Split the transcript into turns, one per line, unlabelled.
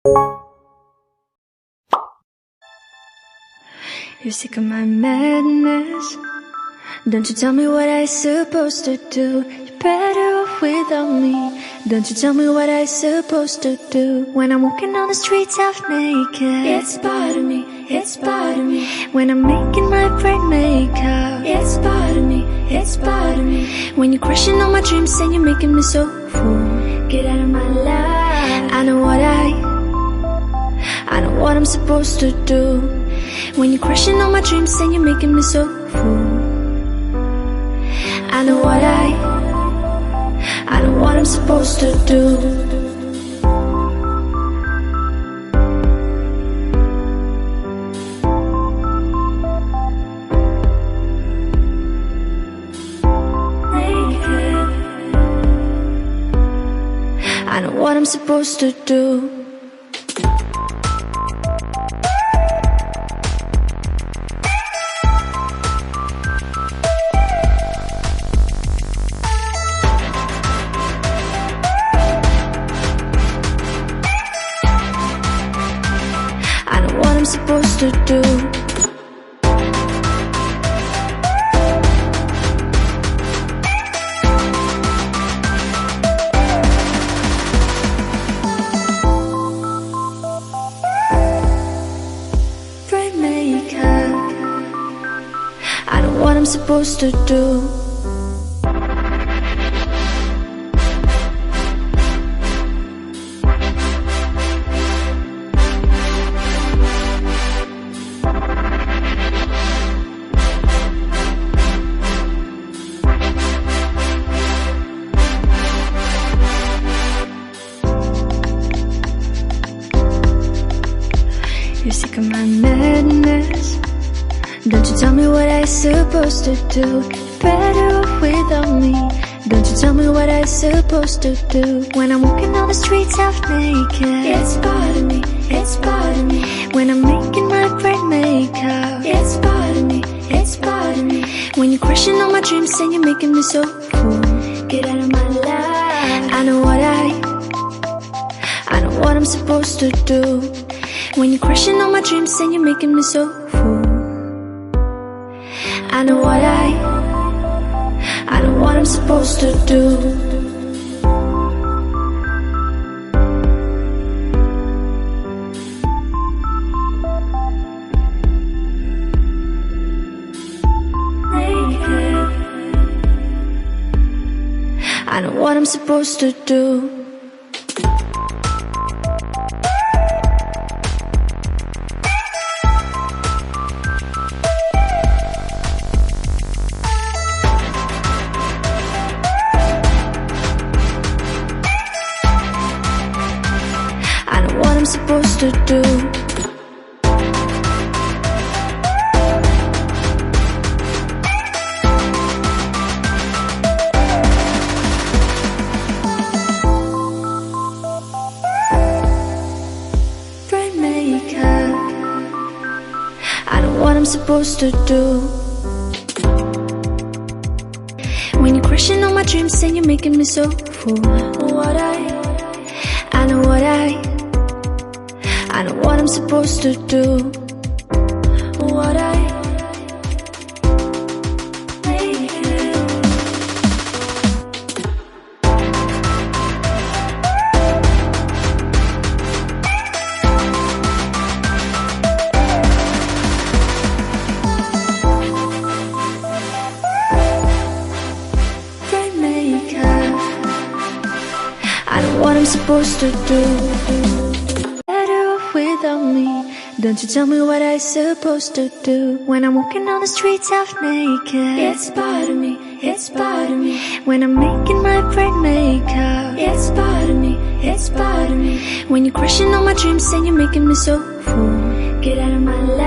You're sick of my madness. Don't you tell me what I supposed to do. You're better off without me. Don't you tell me what I supposed to do. When I'm walking on the streets half naked, it's bothering me, it's bothering me. When I'm making my bright makeup, it's bothering me, it's bothering me. When you're crushing all my dreams and you're making me so full, get out of my life. I know what I'm supposed to do. When you're crushing all my dreams and you're making me so full, I know what I'm supposed to do. I know what I'm supposed to do. I know what I'm supposed to do. Bright makeup. I know what I'm supposed to do. You're sick of my madness. Don't you tell me what I supposed to do. You're better off without me. Don't you tell me what I supposed to do. When I'm walking on the streets half naked, it's bothering me, it's bothering me. When I'm making my bright makeup, it's bothering me, it's bothering me. When you're crushing all my dreams and you're making me so full, get out of my life. I know what I'm supposed to do. When you're crushing all my dreams and you're making me so full, I know what I'm supposed to do. I know what I'm supposed to do. I know what I'm supposed to do. Bright makeup. I know what I'm supposed to do. When you're crushing all my dreams and you're making me so full, I know what I'm supposed to do. Bright makeup. I know what I'm supposed to do. Without me, don't you tell me what I supposed to do. When I'm walking on the streets half naked, it's bothering me, it's bothering me. When I'm making my bright makeup, it's bothering me, it's bothering me. When you're crushing all my dreams and you're making me so full, get out of my life.